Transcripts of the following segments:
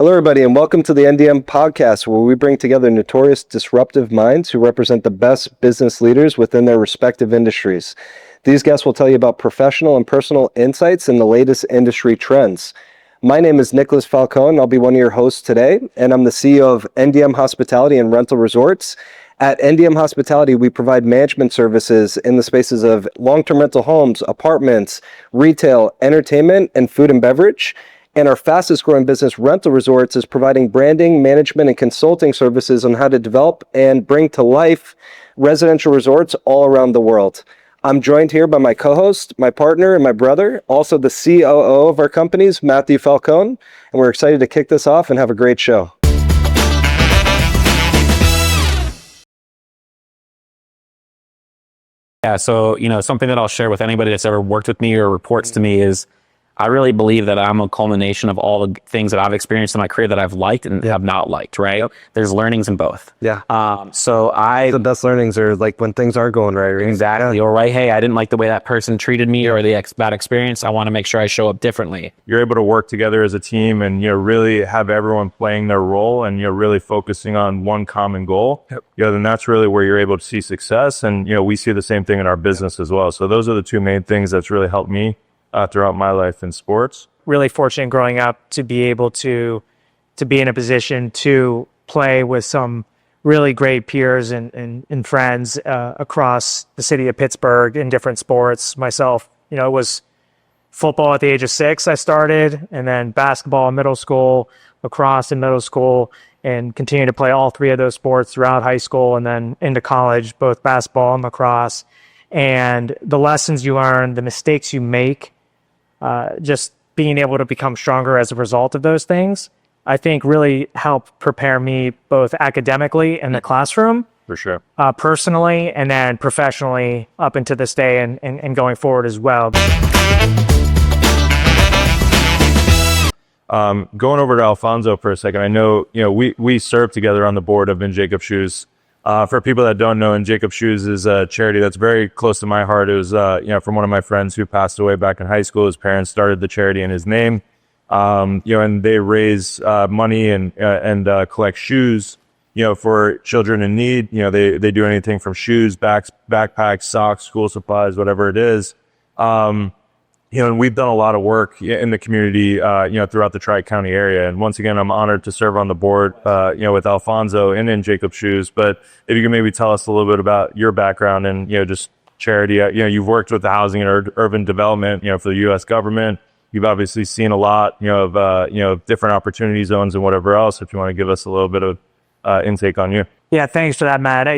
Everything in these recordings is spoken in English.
Hello, everybody, and welcome to the NDM Podcast, where we bring together notorious disruptive minds who represent the best business leaders within their respective industries. These guests will tell you about professional and personal insights and the latest industry trends. My name is Matthew Falcone. I'll be one of your hosts today, and I'm the CEO of NDM Hospitality and Rental Resorts. At NDM Hospitality, we provide management services in the spaces of long-term rental homes, apartments, retail, entertainment, and food and beverage. And our fastest growing business, Rental Resorts, is providing branding, management, and consulting services on how to develop and bring to life residential resorts all around the world. I'm joined here by my co-host, my partner, and my brother, also the COO of our companies, Matthew Falcone. And we're excited to kick this off and have a great show. Yeah, so, something that I'll share with anybody that's ever worked with me or reports to me is I really believe that I'm a culmination of all the things that I've experienced in my career that I've liked and have not liked, right? Yep. There's learnings in both. Yeah. The best learnings are like when things are going right? Exactly. Yeah. Or right, hey, I didn't like the way that person treated me or the bad experience. I want to make sure I show up differently. You're able to work together as a team and, really have everyone playing their role and, really focusing on one common goal. Yep. Then that's really where you're able to see success. And, we see the same thing in our business as well. So those are the two main things that's really helped me throughout my life in sports. Really fortunate growing up to be able to be in a position to play with some really great peers and friends across the city of Pittsburgh in different sports. Myself, it was football at the age of 6 I started, and then basketball in middle school, lacrosse in middle school, and continued to play all three of those sports throughout high school and then into college, both basketball and lacrosse. And the lessons you learn, the mistakes you make, just being able to become stronger as a result of those things, I think really helped prepare me both academically in the classroom, for sure, personally, and then professionally up into this day and going forward as well. Going over to Alfonso for a second, I know, we served together on the board of In Jacob Shoes. For people that don't know, In Jacob Shoes is a charity that's very close to my heart. It was, from one of my friends who passed away back in high school. His parents started the charity in his name, and they raise money and collect shoes, for children in need. They do anything from shoes, backpacks, socks, school supplies, whatever it is. And we've done a lot of work in the community, throughout the Tri-County area. And once again, I'm honored to serve on the board, with Alfonso and In Jacob Shoes. But if you can maybe tell us a little bit about your background and, just charity. You've worked with the housing and urban development, for the U.S. government. You've obviously seen a lot, of different opportunity zones and whatever else. If you want to give us a little bit of intake on you. Yeah, thanks for that, Matt.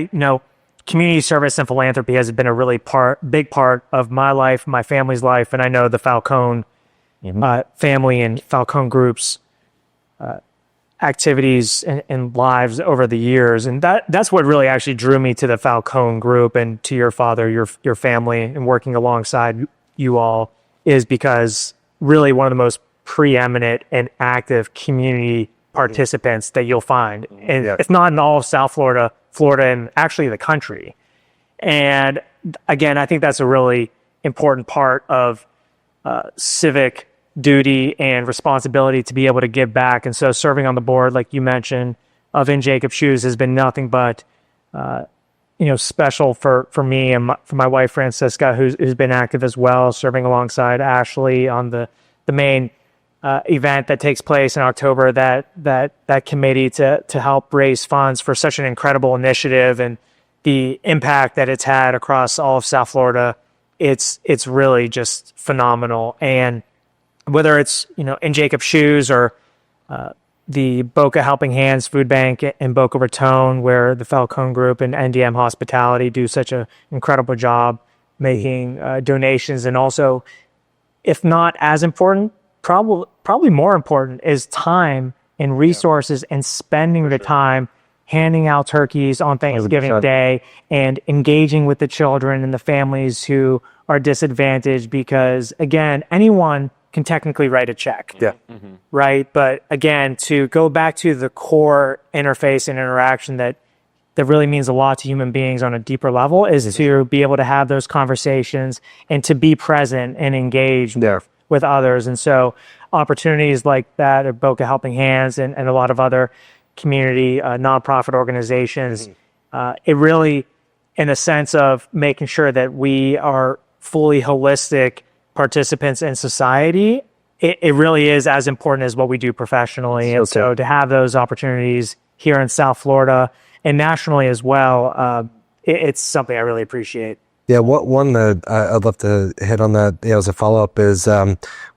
Community service and philanthropy has been a really big part of my life, my family's life, and I know the Falcone family and Falcone Group's activities and lives over the years, and that's what really actually drew me to the Falcone Group and to your father, your family, and working alongside you all is because really one of the most preeminent and active community participants that you'll find, and if not in all of South Florida, and actually the country. And again, I think that's a really important part of civic duty and responsibility to be able to give back. And so serving on the board, like you mentioned, of In Jacob Shoes has been nothing but special for me and for my wife Francisca, who's been active as well, serving alongside Ashley on the main event that takes place in October, that committee to help raise funds for such an incredible initiative and the impact that it's had across all of South Florida. It's really just phenomenal. And whether it's, In Jacob Shoes or the Boca Helping Hands Food Bank in Boca Raton, where the Falcone Group and NDM Hospitality do such an incredible job making donations. And also, if not as important, probably more important is time and resources and spending the time handing out turkeys on Thanksgiving 100%. Day and engaging with the children and the families who are disadvantaged, because again, anyone can technically write a check. Yeah. Mm-hmm. Right. But again, to go back to the core interface and interaction that really means a lot to human beings on a deeper level is to be able to have those conversations and to be present and engaged with others. And so opportunities like that at Boca Helping Hands and a lot of other community nonprofit organizations, it really, in the sense of making sure that we are fully holistic participants in society, it really is as important as what we do professionally. And so to have those opportunities here in South Florida and nationally as well, it's something I really appreciate. Yeah, one that I'd love to hit on that as a follow-up is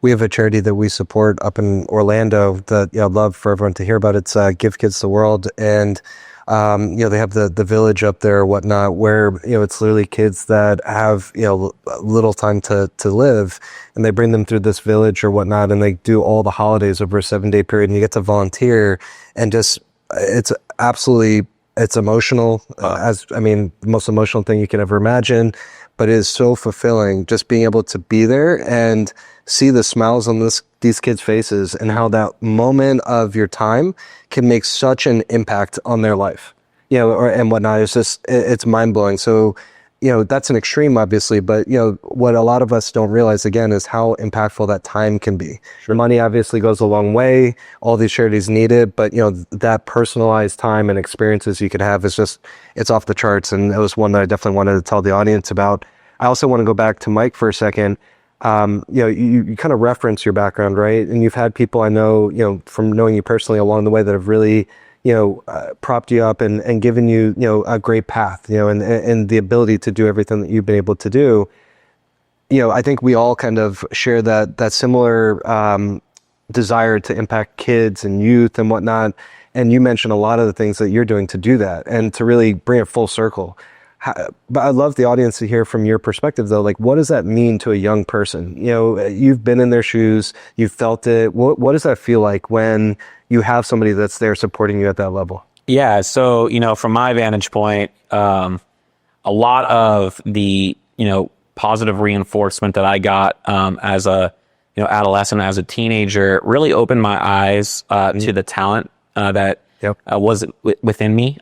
we have a charity that we support up in Orlando that I'd love for everyone to hear about. It's Give Kids the World, and they have the village up there or whatnot where it's literally kids that have little time to live, and they bring them through this village or whatnot, and they do all the holidays over a 7-day period, and you get to volunteer, and just it's emotional, the most emotional thing you can ever imagine, but it is so fulfilling just being able to be there and see the smiles on these kids' faces and how that moment of your time can make such an impact on their life, and whatnot. It's mind blowing. So, that's an extreme, obviously, but what a lot of us don't realize again is how impactful that time can be. Sure. Money obviously goes a long way. All these charities need it, but that personalized time and experiences you could have it's off the charts. And it was one that I definitely wanted to tell the audience about. I also want to go back to Mike for a second. You kind of reference your background, right? And you've had people I know, from knowing you personally along the way that have really propped you up and given you, a great path, and the ability to do everything that you've been able to do. I think we all kind of share that similar desire to impact kids and youth and whatnot. And you mentioned a lot of the things that you're doing to do that and to really bring it full circle. But I'd love the audience to hear from your perspective, though. Like, what does that mean to a young person? You've been in their shoes, you've felt it. What does that feel like when you have somebody that's there supporting you at that level? Yeah. So, from my vantage point, a lot of the, positive reinforcement that I got as a, adolescent, as a teenager, really opened my eyes to the talent that was within me.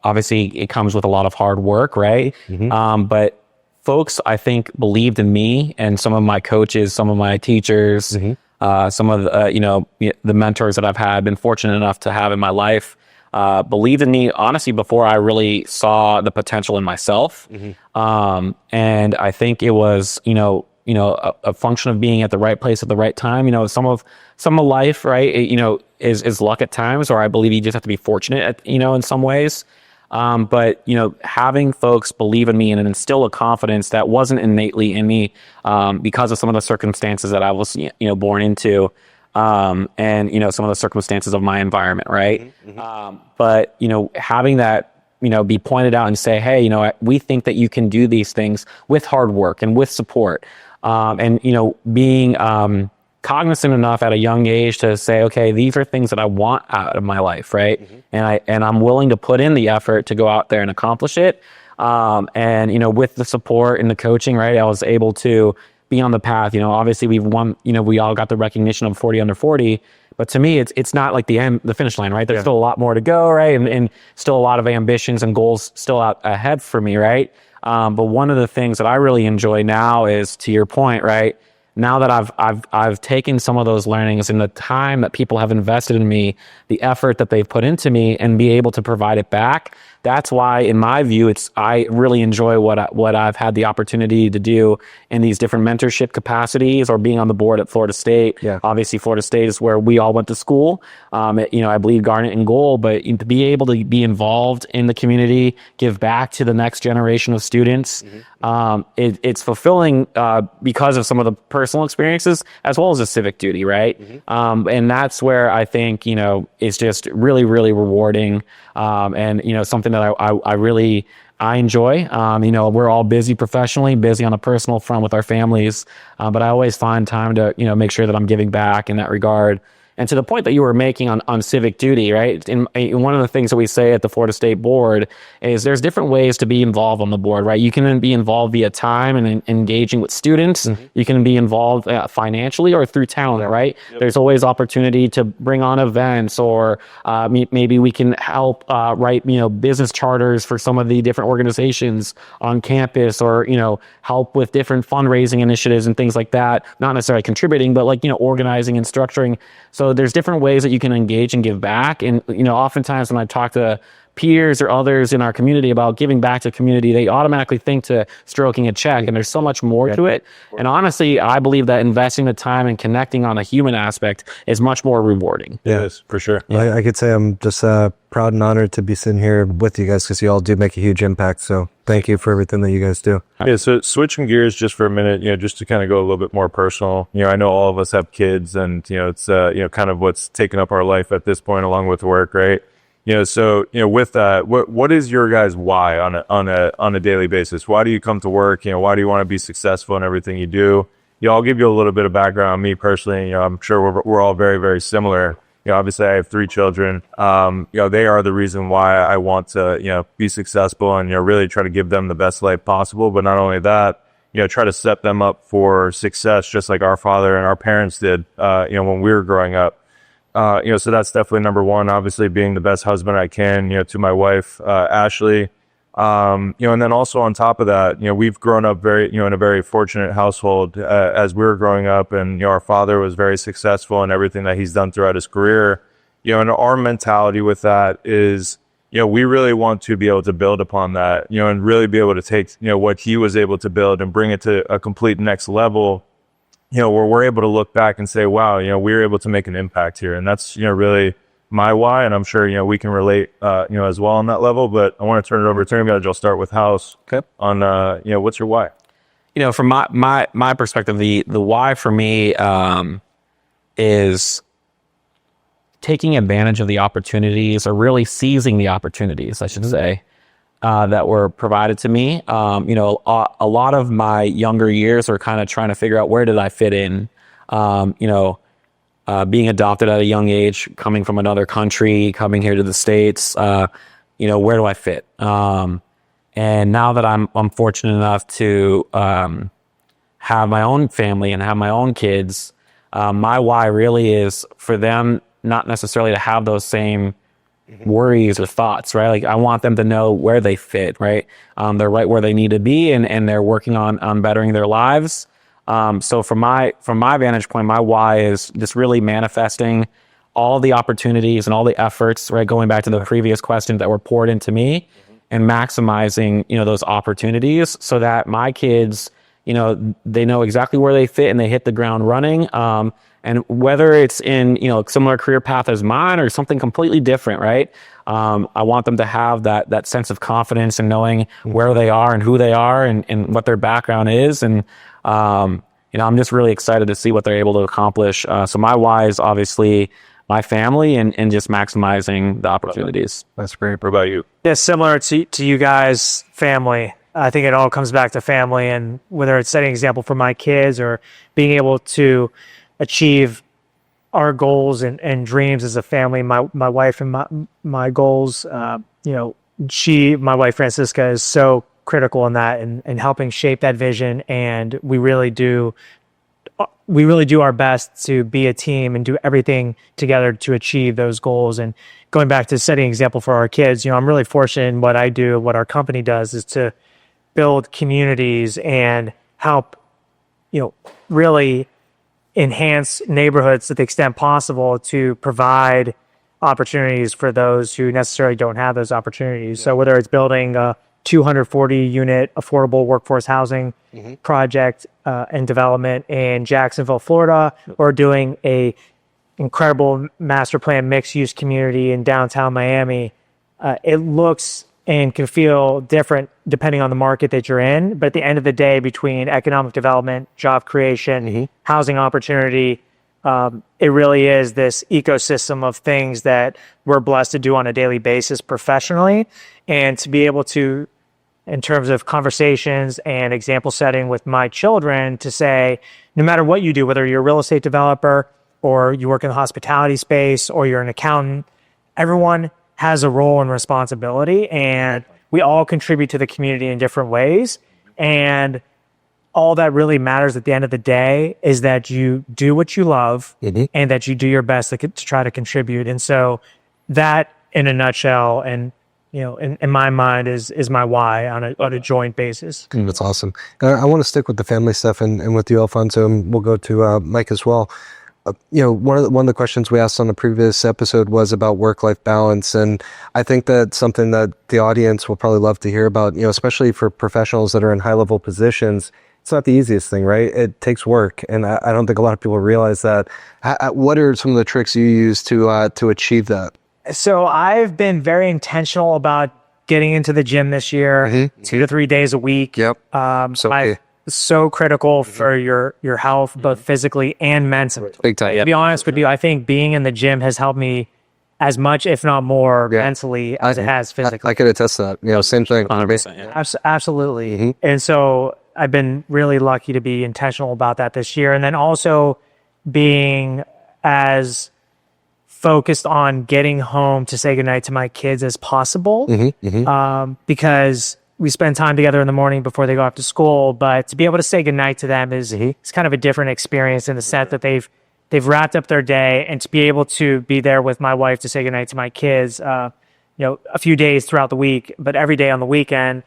Obviously, it comes with a lot of hard work, right? But folks, I think, believed in me and some of my coaches, some of my teachers, some of the mentors that I've been fortunate enough to have in my life, believed in me, honestly, before I really saw the potential in myself. And I think it was, a function of being at the right place at the right time. Some of life, right? Is luck at times, or I believe you just have to be fortunate in some ways. But having folks believe in me and instill a confidence that wasn't innately in me, because of some of the circumstances that I was, born into, and some of the circumstances of my environment, right? But having that, be pointed out and say, hey, we think that you can do these things with hard work and with support, and being cognizant enough at a young age to say, okay, these are things that I want out of my life, right? And I'm willing to put in the effort to go out there and accomplish it. And with the support and the coaching, right, I was able to be on the path. Obviously we've won. We all got the recognition of 40 under 40, but to me, it's not like the finish line, right? There's still a lot more to go, right? And still a lot of ambitions and goals still out ahead for me, right? But one of the things that I really enjoy now is, to your point, right? Now that I've taken some of those learnings and the time that people have invested in me, the effort that they've put into me, and be able to provide it back. That's why, in my view, I really enjoy what I've had the opportunity to do in these different mentorship capacities, or being on the board at Florida State. Obviously, Florida State is where we all went to school. I bleed garnet and gold, but to be able to be involved in the community, give back to the next generation of students, it's fulfilling because of some of the personal experiences as well as a civic duty, right? And that's where I think it's just really, really rewarding, and something that I enjoy. We're all busy professionally, busy on a personal front with our families, but I always find time to make sure that I'm giving back in that regard. And to the point that you were making on civic duty, right? In one of the things that we say at the Florida State Board is there's different ways to be involved on the board, right? You can be involved via time and engaging with students. You can be involved financially or through talent, right? There's always opportunity to bring on events, or maybe we can help write, business charters for some of the different organizations on campus, or, help with different fundraising initiatives and things like that. Not necessarily contributing, but organizing and structuring. So there's different ways that you can engage and give back. And, oftentimes when I talk to peers or others in our community about giving back to the community, they automatically think to stroking a check, and there's so much more to it. And honestly, I believe that investing the time and connecting on a human aspect is much more rewarding. Yes, for sure. I could say I'm just proud and honored to be sitting here with you guys, because you all do make a huge impact. So thank you for everything that you guys do. Yeah, so switching gears just for a minute, just to kind of go a little bit more personal. I know all of us have kids, and it's kind of what's taken up our life at this point, along with work, right? So with that, what is your guys' why on a daily basis? Why do you come to work? Why do you want to be successful in everything you do? I'll give you a little bit of background on me personally. I'm sure we're all very, very similar. Obviously I have 3 children. They are the reason why I want to be successful, and really try to give them the best life possible. But not only that, try to set them up for success, just like our father and our parents did when we were growing up. So that's definitely number one. Obviously, being the best husband I can, to my wife, Ashley. And then also on top of that, we've grown up very, in a very fortunate household as we were growing up, and our father was very successful in everything that he's done throughout his career. And our mentality with that is, we really want to be able to build upon that, and really be able to take, what he was able to build and bring it to a complete next level. Where we're able to look back and say, wow, we were able to make an impact here. And that's, really my why. And I'm sure, we can relate, as well on that level. But I want to turn it over to you guys. I'll start with House. Okay. On, what's your why? From my perspective, the why for me is taking advantage of the opportunities, or really seizing the opportunities, I should say, that were provided to me. A lot of my younger years are kind of trying to figure out, where did I fit in? Being adopted at a young age, coming from another country, coming here to the States, where do I fit? And now that I'm fortunate enough to have my own family and have my own kids, my why really is for them not necessarily to have those same worries or thoughts, right? Like, I want them to know where they fit, right? They're right where they need to be, and they're working on bettering their lives. So from my vantage point, my why is just really manifesting all the opportunities and all the efforts, right? Going back to the previous questions that were poured into me, and maximizing, those opportunities, so that my kids, they know exactly where they fit and they hit the ground running. And whether it's in, similar career path as mine, or something completely different, right? I want them to have that sense of confidence in knowing where they are and who they are, and what their background is. And, I'm just really excited to see what they're able to accomplish. So my why is obviously my family, and just maximizing the opportunities. That's great. What about you? Yeah, similar to you guys, family. I think it all comes back to family, and whether it's setting an example for my kids, or being able to achieve our goals and dreams as a family. My wife and my goals, my wife Francisca is so critical in that, and helping shape that vision. And we really do our best to be a team and do everything together to achieve those goals. And going back to setting an example for our kids, I'm really fortunate in what I do, what our company does, is to build communities and help, really enhance neighborhoods to the extent possible, to provide opportunities for those who necessarily don't have those opportunities. So whether it's building a 240 unit affordable workforce housing project and development in Jacksonville, Florida, or doing a incredible master plan mixed use community in downtown Miami, it looks and can feel different depending on the market that you're in. But at the end of the day, between economic development, job creation, housing opportunity, it really is this ecosystem of things that we're blessed to do on a daily basis professionally. And to be able to, in terms of conversations and example setting with my children, to say, no matter what you do, whether you're a real estate developer or you work in the hospitality space, or you're an accountant. Everyone has a role and responsibility, and we all contribute to the community in different ways. And all that really matters at the end of the day is that you do what you love and that you do your best to try to contribute. And so that, in a nutshell, and in my mind, is my why on a joint basis. That's awesome. I want to stick with the family stuff and with you, Alfonso, and we'll go to Mike as well. One of the questions we asked on the previous episode was about work-life balance, and I think that's something that the audience will probably love to hear about. Especially for professionals that are in high-level positions, it's not the easiest thing, right? It takes work, and I don't think a lot of people realize that. What are some of the tricks you use to achieve that? So I've been very intentional about getting into the gym this year, 2 to 3 days a week. Yep. So critical for your health, both physically and mentally. Big time. To be honest with you, I think being in the gym has helped me as much, if not more, mentally as it has physically. I could attest to that. Same thing. 100%. Yeah. Absolutely. And so I've been really lucky to be intentional about that this year. And then also being as focused on getting home to say goodnight to my kids as possible, because we spend time together in the morning before they go off to school. But to be able to say goodnight to them is it's kind of a different experience in the sense that they've wrapped up their day, and to be able to be there with my wife to say goodnight to my kids, a few days throughout the week, but every day on the weekend,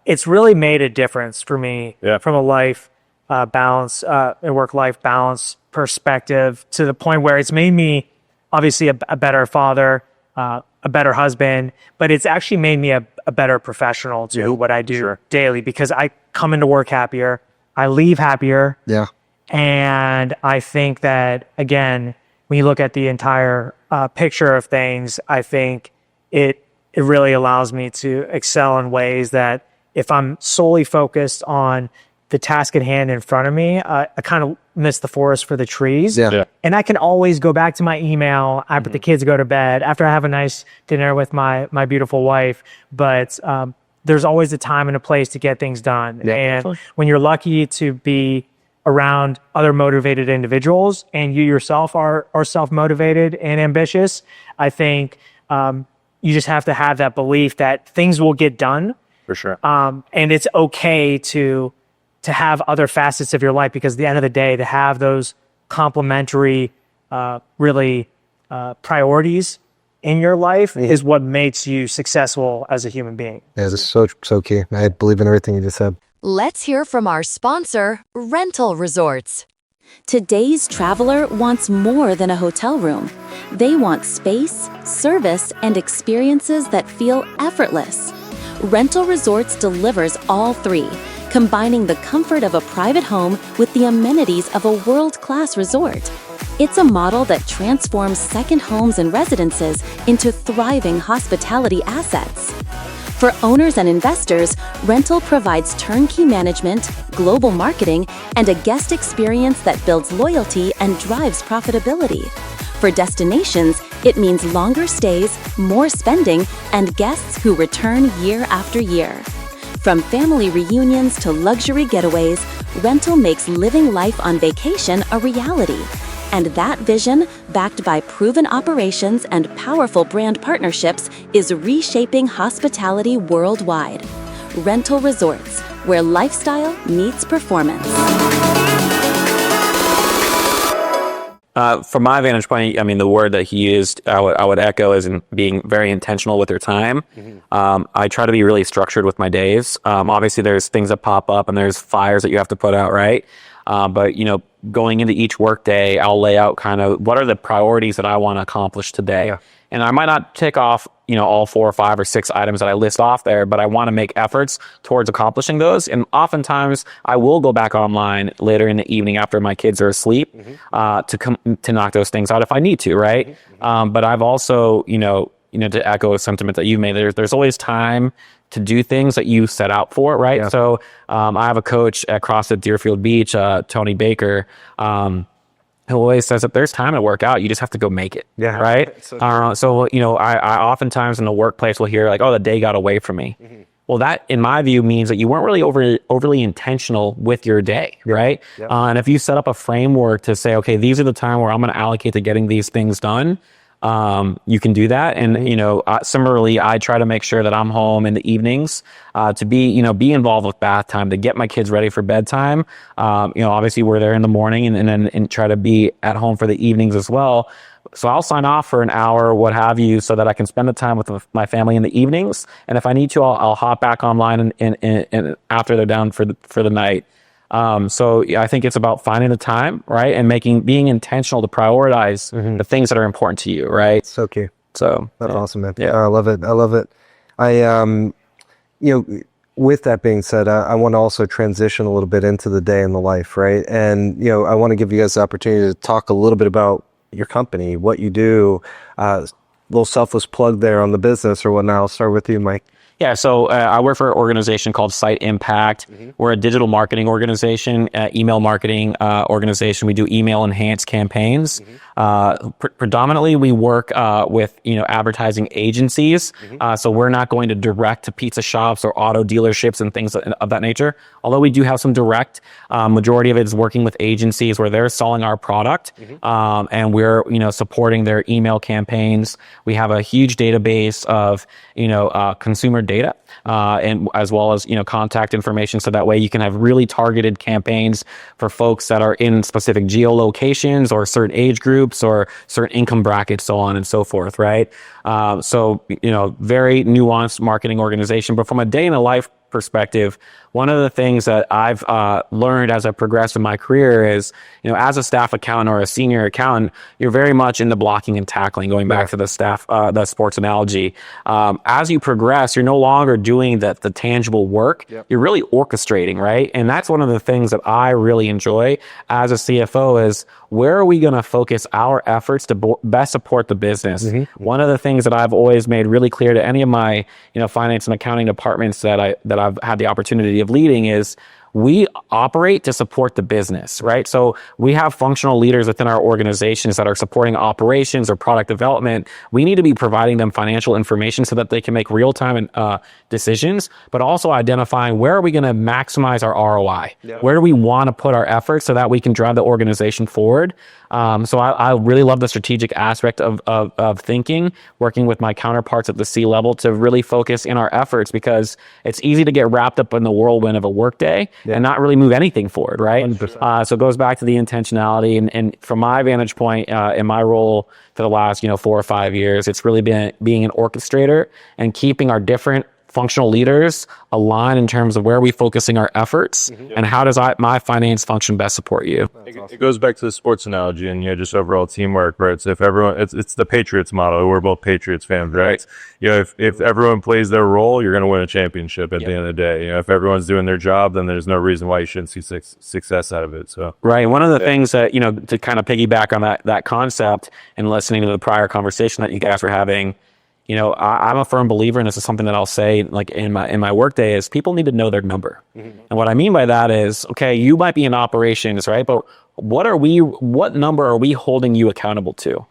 it's really made a difference for me from a life balance, a work-life balance perspective, to the point where it's made me obviously a better father, a better husband, but it's actually made me a better professional to what I do daily, because I come into work happier, I leave happier. Yeah. And I think that, again, when you look at the entire picture of things, I think it really allows me to excel in ways that if I'm solely focused on the task at hand in front of me, I kind of miss the forest for the trees. Yeah. And I can always go back to my email after the kids go to bed, after I have a nice dinner with my beautiful wife. But there's always a time and a place to get things done. Yeah, and definitely. When you're lucky to be around other motivated individuals, and you yourself are self-motivated and ambitious, I think you just have to have that belief that things will get done. For sure. And it's okay to have other facets of your life, because at the end of the day, to have those complementary, priorities in your life is what makes you successful as a human being. Yeah, this is so key. I believe in everything you just said. Let's hear from our sponsor, Rental Resorts. Today's traveler wants more than a hotel room. They want space, service, and experiences that feel effortless. Rental Resorts delivers all three, combining the comfort of a private home with the amenities of a world-class resort. It's a model that transforms second homes and residences into thriving hospitality assets. For owners and investors, Rental provides turnkey management, global marketing, and a guest experience that builds loyalty and drives profitability. For destinations, it means longer stays, more spending, and guests who return year after year. From family reunions to luxury getaways, Rental makes living life on vacation a reality. And that vision, backed by proven operations and powerful brand partnerships, is reshaping hospitality worldwide. Rental Resorts, where lifestyle meets performance. From my vantage point, I mean, the word that he used, I would echo, is in being very intentional with your time. I try to be really structured with my days. Obviously, there's things that pop up and there's fires that you have to put out, right? But, going into each work day, I'll lay out kind of what are the priorities that I want to accomplish today. Yeah. And I might not tick off, all 4 or 5 or 6 items that I list off there, but I want to make efforts towards accomplishing those. And oftentimes I will go back online later in the evening after my kids are asleep to knock those things out if I need to, right? But I've also, to echo a sentiment that you made, there's always time to do things that you set out for, right? Yeah. So I have a coach at Costa Deerfield Beach, Tony Baker, who always says that there's time to work out. You just have to go make it, right? So I oftentimes in the workplace will hear like, oh, the day got away from me. Well, that, in my view, means that you weren't really overly intentional with your day, right? And if you set up a framework to say, okay, these are the time where I'm going to allocate to getting these things done, you can do that. And, similarly, I try to make sure that I'm home in the evenings, to be involved with bath time, to get my kids ready for bedtime. Obviously we're there in the morning and then try to be at home for the evenings as well. So I'll sign off for an hour, what have you, so that I can spend the time with my family in the evenings. And if I need to, I'll hop back online and after they're down for the night. So I think it's about finding the time, right? And being intentional to prioritize the things that are important to you, right? So key. So that's awesome, man. Yeah. I love it. With that being said, I want to also transition a little bit into the day in the life, right? And, I want to give you guys the opportunity to talk a little bit about your company, what you do, little selfless plug there on the business or whatnot. I'll start with you, Mike. Yeah, so I work for an organization called Site Impact. We're a digital marketing organization, email marketing organization. We do email enhanced campaigns. Predominantly, we work with advertising agencies. So we're not going to direct to pizza shops or auto dealerships and things of that nature. Although we do have some direct, majority of it is working with agencies where they're selling our product, and we're supporting their email campaigns. We have a huge database of consumer data, and as well as contact information, so that way you can have really targeted campaigns for folks that are in specific geolocations or certain age groups or certain income brackets, so on and so forth, right? So very nuanced marketing organization. But from a day in the life perspective, one of the things that I've learned as I progressed in my career is, as a staff accountant or a senior accountant, you're very much in the blocking and tackling, going back to the sports analogy. As you progress, you're no longer doing the tangible work. You're really orchestrating, right? And that's one of the things that I really enjoy as a CFO is, where are we going to focus our efforts to best support the business? One of the things that I've always made really clear to any of my, finance and accounting departments that I've had the opportunity of leading is, we operate to support the business, right? So we have functional leaders within our organizations that are supporting operations or product development. We need to be providing them financial information so that they can make real-time decisions, but also identifying where are we going to maximize our ROI? Where do we want to put our efforts so that we can drive the organization forward? So I really love the strategic aspect of thinking, working with my counterparts at the C-level to really focus in our efforts, because it's easy to get wrapped up in the whirlwind of a workday and not really move anything forward, right? So it goes back to the intentionality. And from my vantage point, in my role for the last 4 or 5 years, it's really been being an orchestrator and keeping our different functional leaders align in terms of where are we focusing our efforts and how does my finance function best support you. It goes back to the sports analogy and just overall teamwork, right? So if everyone, it's the Patriots model. We're both Patriots fans, right? If everyone plays their role, you're going to win a championship at the end of the day. If everyone's doing their job, then there's no reason why you shouldn't see success out of it. So right. One of the things that to kind of piggyback on that concept and listening to the prior conversation that you guys were having, I'm a firm believer, and this is something that I'll say like in my workday, is people need to know their number. And what I mean by that is, okay, you might be in operations, right? But what number are we holding you accountable to?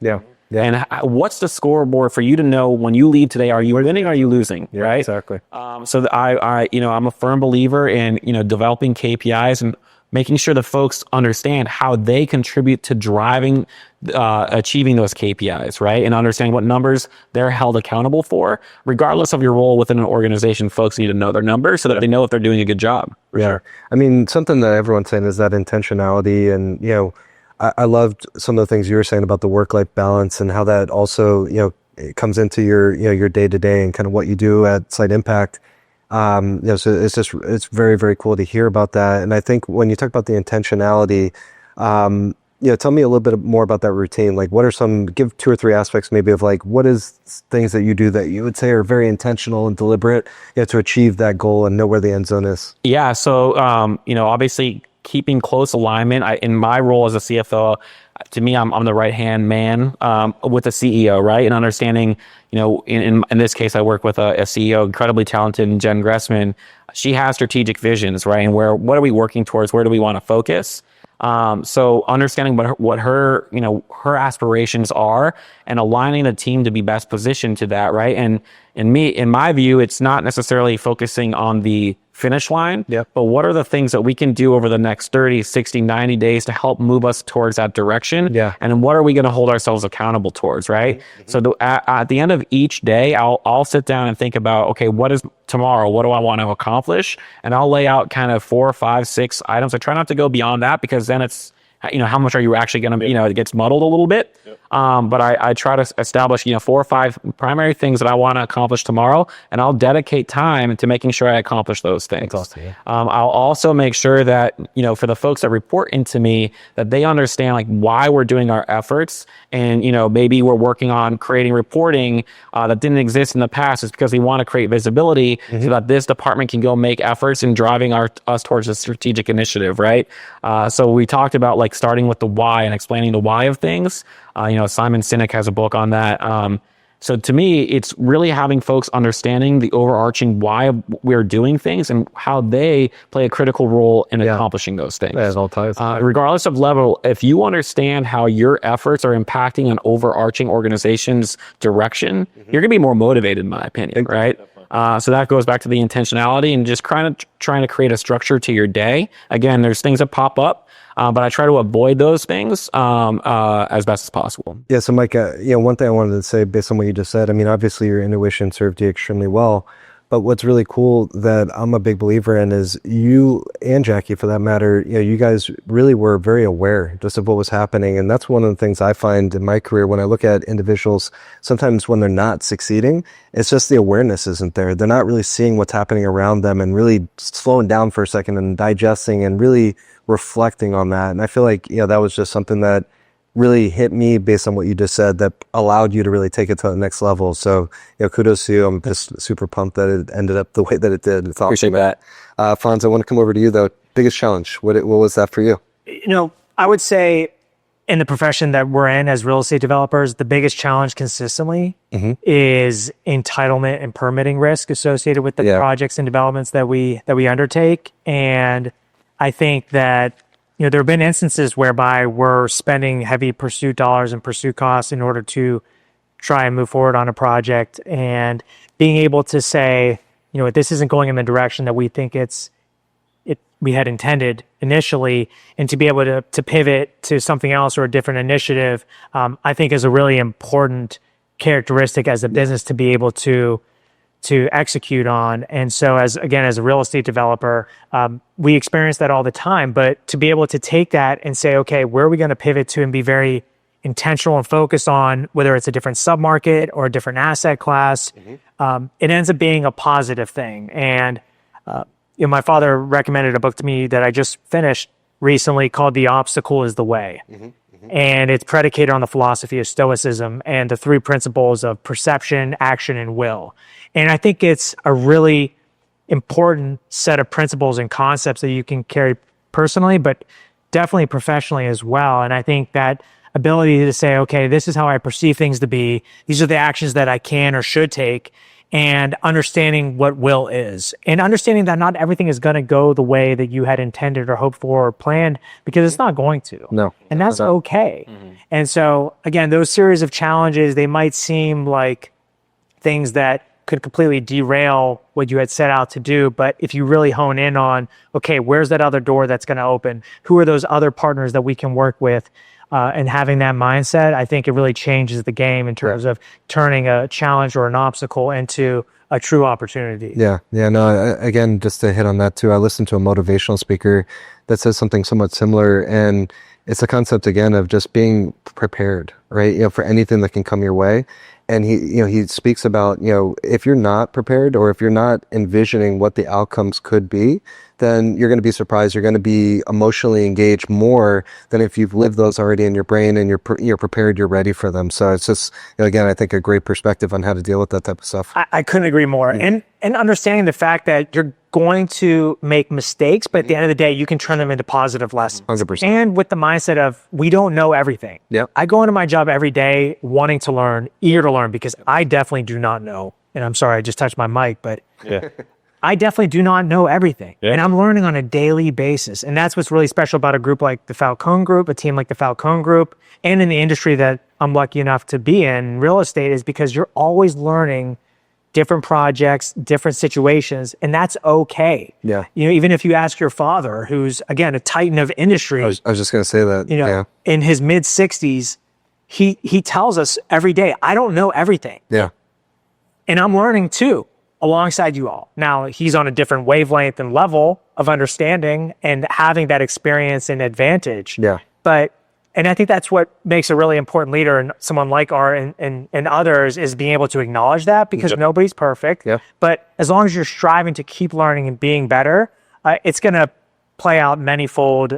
And what's the scoreboard for you to know when you leave today? Are you winning? Are you losing? Right? Exactly. So I'm a firm believer in developing KPIs and making sure the folks understand how they contribute to driving, achieving those KPIs, right? And understanding what numbers they're held accountable for. Regardless of your role within an organization, folks need to know their numbers so that they know if they're doing a good job. Sure. I mean, something that everyone's saying is that intentionality, and I loved some of the things you were saying about the work-life balance and how that also it comes into your day-to-day and kind of what you do at Site Impact. So it's very, very cool to hear about that. And I think when you talk about the intentionality, tell me a little bit more about that routine. Like, give 2 or 3 aspects maybe of like, what is things that you do that you would say are very intentional and deliberate, to achieve that goal and know where the end zone is? Yeah. So, obviously keeping close alignment. In my role as a CFO, to me, I'm the right-hand man with the CEO, right? And understanding, in this case, I work with a CEO, incredibly talented, Jen Gressman. She has strategic visions, right? And what are we working towards? Where do we want to focus? So understanding what her, her aspirations are and aligning the team to be best positioned to that, right? And in my view, it's not necessarily focusing on the finish line, but what are the things that we can do over the next 30, 60, 90 days to help move us towards that direction? And what are we going to hold ourselves accountable towards, right? So at the end of each day, I'll sit down and think about, okay, what is tomorrow? What do I want to accomplish? And I'll lay out kind of 4, 5, 6 items. I try not to go beyond that because then it's, how much are you actually going to, it gets muddled a little bit. But I try to establish, 4 or 5 primary things that I want to accomplish tomorrow, and I'll dedicate time to making sure I accomplish those things. I'll also make sure that, for the folks that report into me, that they understand like why we're doing our efforts. And, maybe we're working on creating reporting that didn't exist in the past. It's because we want to create visibility so that this department can go make efforts in driving us towards a strategic initiative, right? So we talked about like starting with the why and explaining the why of things. Simon Sinek has a book on that. So to me, it's really having folks understanding the overarching why we're doing things and how they play a critical role in accomplishing those things. Yeah, it all ties. Regardless of level, if you understand how your efforts are impacting an overarching organization's direction, you're going to be more motivated, in my opinion, right? So that goes back to the intentionality and just trying to create a structure to your day. Again, there's things that pop up, but I try to avoid those things as best as possible. Yeah. So Mike, one thing I wanted to say based on what you just said, I mean, obviously your intuition served you extremely well, but what's really cool that I'm a big believer in is you and Jackie, for that matter, you guys really were very aware just of what was happening. And that's one of the things I find in my career when I look at individuals, sometimes when they're not succeeding, it's just the awareness isn't there. They're not really seeing what's happening around them and really slowing down for a second and digesting and really reflecting on that. And I feel like, that was just something that really hit me based on what you just said that allowed you to really take it to the next level. So, kudos to you. I'm just super pumped that it ended up the way that it did. It's awesome. Appreciate that. Alfonso, I want to come over to you though. Biggest challenge, what was that for you? I would say in the profession that we're in as real estate developers, the biggest challenge consistently is entitlement and permitting risk associated with the projects and developments that we undertake. And I think that there have been instances whereby we're spending heavy pursuit dollars and pursuit costs in order to try and move forward on a project, and being able to say, this isn't going in the direction that we think we had intended initially, and to be able to pivot to something else or a different initiative, I think is a really important characteristic as a business to be able to execute on. And so as a real estate developer, we experience that all the time, but to be able to take that and say, okay, where are we going to pivot to and be very intentional and focused on whether it's a different submarket or a different asset class, it ends up being a positive thing. And my father recommended a book to me that I just finished recently called The Obstacle is the Way. And it's predicated on the philosophy of Stoicism and the 3 principles of perception, action, and will. And I think it's a really important set of principles and concepts that you can carry personally, but definitely professionally as well. And I think that ability to say, okay, this is how I perceive things to be. These are the actions that I can or should take, and understanding what will is, and understanding that not everything is going to go the way that you had intended or hoped for or planned, because it's not going to. No. And that's okay. And so again, those series of challenges, they might seem like things that could completely derail what you had set out to do. But if you really hone in on, okay, where's that other door that's going to open? Who are those other partners that we can work with? And having that mindset, I think it really changes the game in terms of turning a challenge or an obstacle into a true opportunity. Yeah. No, again, just to hit on that too, I listened to a motivational speaker that says something somewhat similar. And it's a concept, again, of just being prepared, right? For anything that can come your way. And he speaks about, if you're not prepared or if you're not envisioning what the outcomes could be, then you're going to be surprised. You're going to be emotionally engaged more than if you've lived those already in your brain and you're prepared, you're ready for them. So it's just, again, I think a great perspective on how to deal with that type of stuff. I couldn't agree more. And understanding the fact that you're going to make mistakes, but at the end of the day, you can turn them into positive lessons. 100%. And with the mindset of, we don't know everything. Yep. I go into my job every day wanting to learn, eager to learn, because I definitely do not know. And I'm sorry, I just touched my mic, but I definitely do not know everything. Yeah. And I'm learning on a daily basis. And that's what's really special about a group like the Falcone Group, a team like the Falcone Group, and in the industry that I'm lucky enough to be in, real estate, is because you're always learning different projects, different situations, and that's okay. Yeah. You know, even if you ask your father, who's, again, a titan of industry, I was just going to say that. you know, Yeah. in his mid-60s, he tells us every day, I don't know everything. Yeah. And I'm learning too, alongside you all. Now, he's on a different wavelength and level of understanding and having that experience and advantage. Yeah. And I think that's what makes a really important leader, and someone like Art and others, is being able to acknowledge that, because nobody's perfect. Yep. But as long as you're striving to keep learning and being better, it's going to play out manyfold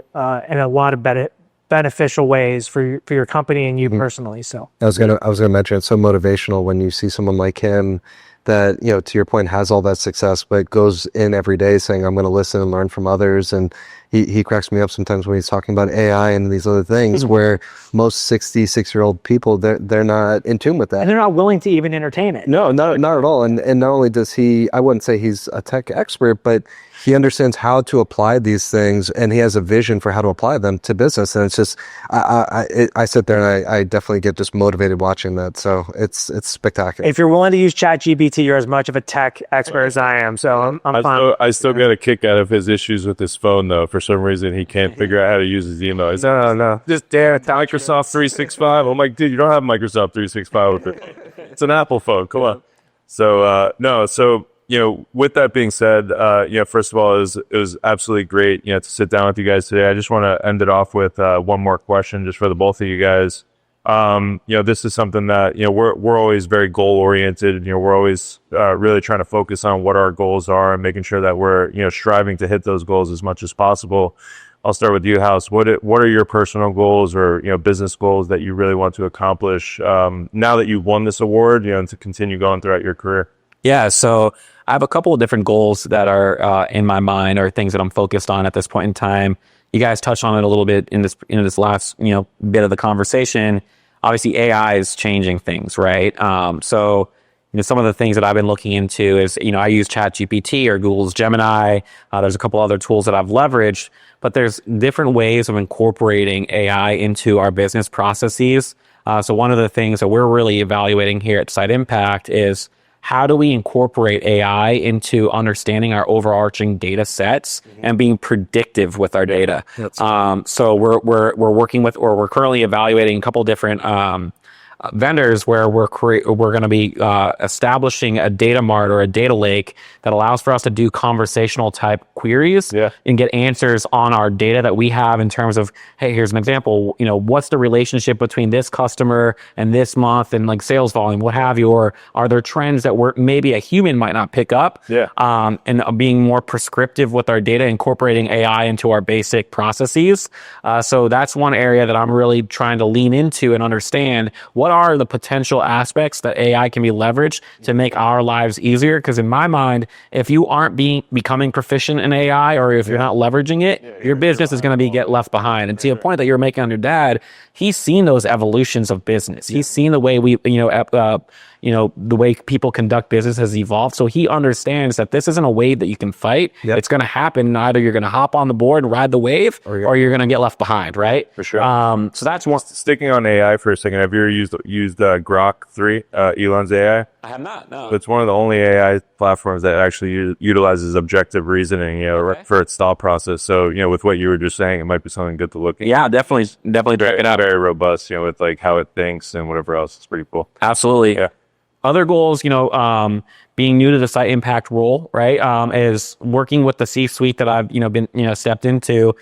in a lot of beneficial ways for your company and you personally. So I was gonna mention, it's so motivational when you see someone like him that, you know, to your point, has all that success, but goes in every day saying, I'm going to listen and learn from others. And he cracks me up sometimes when he's talking about AI and these other things where most 66-year-old people, they're not in tune with that. and they're not willing to even entertain it. No, not at all. And not only does he, I wouldn't say he's a tech expert, but he understands how to apply these things, and he has a vision for how to apply them to business. And it's just, I sit there and I definitely get just motivated watching that. So it's spectacular. If you're willing to use ChatGPT, you're as much of a tech expert as I am. So I'm fine. I still get a kick out of his issues with his phone, though. For some reason, he can't figure out how to use his email. He's no, just damn Microsoft 365. I'm like, dude, you don't have Microsoft 365 with it. It's an Apple phone. Come on. So So you know, with that being said, you know, first of all, it was absolutely great, you know, to sit down with you guys today. I just want to end it off with one more question, just for the both of you guys. You know, this is something that, you know, we're always very goal oriented. You know, we're always really trying to focus on what our goals are and making sure that we're, you know, striving to hit those goals as much as possible. I'll start with you, House. What are your personal goals or, you know, business goals that you really want to accomplish now that you've won this award, you know, and to continue going throughout your career? Yeah, so I have a couple of different goals that are in my mind, or things that I'm focused on at this point in time. You guys touched on it a little bit in this last, you know, bit of the conversation. Obviously, AI is changing things, right? So, you know, some of the things that I've been looking into is, you know, I use ChatGPT or Google's Gemini. There's a couple other tools that I've leveraged, but there's different ways of incorporating AI into our business processes. So one of the things that we're really evaluating here at Site Impact is, how do we incorporate AI into understanding our overarching data sets and being predictive with our data? So we're working with, or we're currently evaluating a couple different vendors where we're going to be establishing a data mart or a data lake that allows for us to do conversational type queries and get answers on our data that we have in terms of, hey, here's an example, you know, what's the relationship between this customer and this month and like sales volume, what have you, or are there trends that maybe a human might not pick up? And being more prescriptive with our data, incorporating AI into our basic processes. So that's one area that I'm really trying to lean into and understand what are the potential aspects that AI can be leveraged to make our lives easier. Because in my mind, if you aren't becoming proficient in AI, or if you're not leveraging it, your business is going to get left behind. And to the point that you're making on your dad, he's seen those evolutions of business. He's seen the way the way people conduct business has evolved. So he understands that this isn't a wave that you can fight. It's going to happen. Either you're going to hop on the board and ride the wave, or you're going to get left behind, right? For sure. So that's one. Sticking on AI for a second, have you ever used Grok 3, Elon's AI? I have not, no. It's one of the only AI platforms that actually utilizes objective reasoning, you know, for its thought process. So, you know, with what you were just saying, it might be something good to look at. Yeah, definitely check it out. Very robust, you know, with like how it thinks and whatever else. It's pretty cool. Absolutely. Yeah. Other goals, you know, being new to the Site Impact role, right, is working with the C-suite that I've, been, stepped into.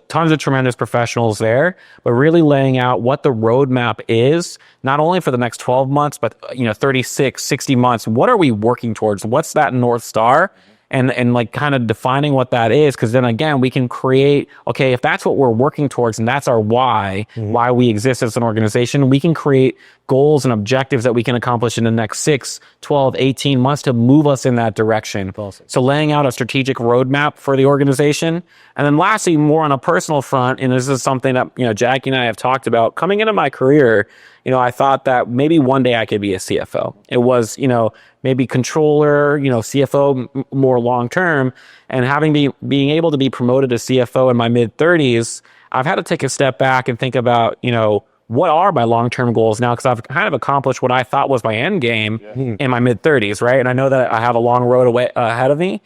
Tons of tremendous professionals there, but really laying out what the roadmap is, not only for the next 12 months, but, 36, 60 months. What are we working towards? What's that North Star? And like kind of defining what that is, because then again, we can create, okay, if that's what we're working towards and that's our why we exist as an organization, we can create goals and objectives that we can accomplish in the next 6, 12, 18 months to move us in that direction. So laying out a strategic roadmap for the organization. And then lastly, more on a personal front, and this is something that, Jackie and I have talked about coming into my career. I thought that maybe one day I could be a CFO. It was, maybe controller, CFO more long term, and being able to be promoted to CFO in my mid 30s, I've had to take a step back and think about, what are my long-term goals now? Because I've kind of accomplished what I thought was my end game in my mid 30s, right? And I know that I have a long road ahead of me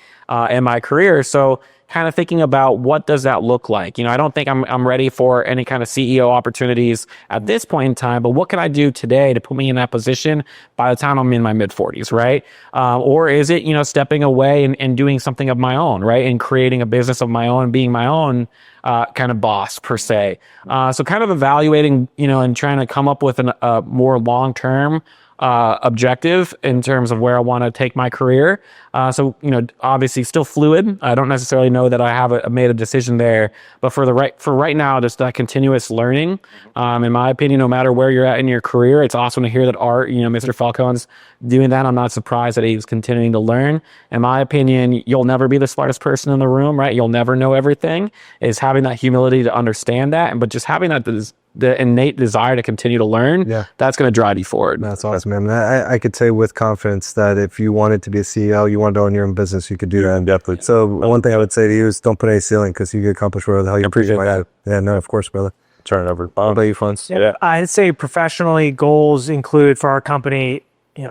in my career. So kind of thinking about what does that look like? I don't think I'm ready for any kind of CEO opportunities at this point in time, but what can I do today to put me in that position by the time I'm in my mid 40s, right? Or is it, stepping away and doing something of my own, right? And creating a business of my own, being my own kind of boss per se. So kind of evaluating, and trying to come up with a more long-term objective in terms of where I want to take my career. So, obviously still fluid. I don't necessarily know that I have made a decision there, but for right now, just that continuous learning. In my opinion, no matter where you're at in your career, it's awesome to hear that Mr. Falcone's doing that. I'm not surprised that he's continuing to learn. In my opinion, you'll never be the smartest person in the room, right? You'll never know everything. Is having that humility to understand that, but just having that the innate desire to continue to learn, that's going to drive you forward. That's awesome, man. I could say with confidence that if you wanted to be a CEO, you wanted to own your own business, you could do that. Definitely. So one thing I would say to you is don't put any ceiling, because you can accomplish whatever the hell you appreciate that. Yeah, no, of course, brother. Turn it over. What about you, Fons? Yeah. I'd say professionally, goals include for our company,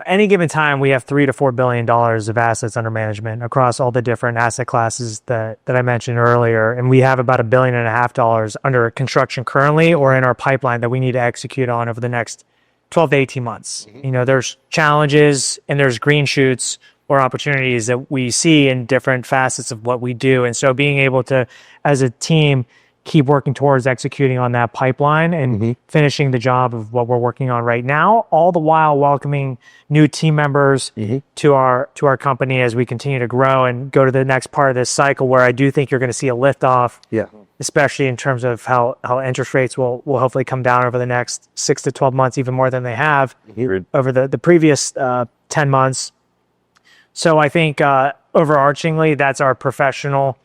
any given time we have $3 to $4 billion of assets under management across all the different asset classes that I mentioned earlier. And we have about $1.5 billion under construction currently or in our pipeline that we need to execute on over the next 12 to 18 months. There's challenges and there's green shoots or opportunities that we see in different facets of what we do. And so being able to, as a team, keep working towards executing on that pipeline and finishing the job of what we're working on right now, all the while welcoming new team members to our company as we continue to grow and go to the next part of this cycle, where I do think you're going to see a liftoff, especially in terms of how interest rates will hopefully come down over the next 6 to 12 months, even more than they have over the previous 10 months. So I think overarchingly, that's our professional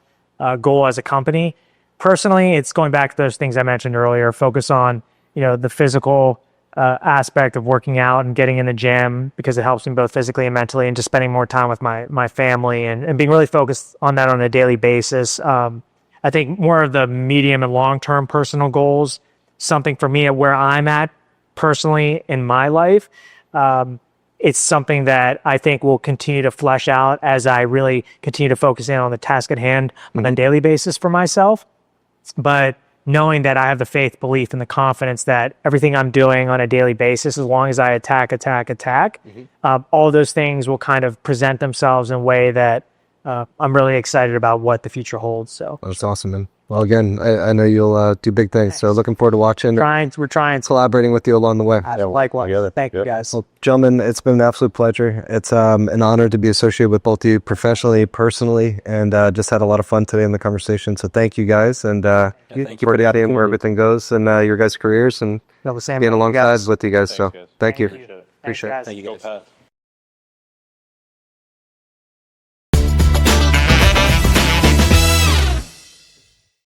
goal as a company. Personally, it's going back to those things I mentioned earlier, focus on, the physical aspect of working out and getting in the gym, because it helps me both physically and mentally, and just spending more time with my family and being really focused on that on a daily basis. I think more of the medium and long-term personal goals, something for me at where I'm at personally in my life. It's something that I think will continue to flesh out as I really continue to focus in on the task at hand on a daily basis for myself. But knowing that I have the faith, belief, and the confidence that everything I'm doing on a daily basis, as long as I attack, all those things will kind of present themselves in a way that I'm really excited about what the future holds. So that's awesome, man. Well, again, I know you'll do big things. So looking forward to watching. We're trying. Collaborating with you along the way. Likewise. Thank you, guys. Well, gentlemen, it's been an absolute pleasure. It's an honor to be associated with both of you professionally, personally, and just had a lot of fun today in the conversation. So thank you, guys. And keep it out where everything goes and your guys' careers and being alongside with you guys. So thank you. Appreciate it. Thank you, guys.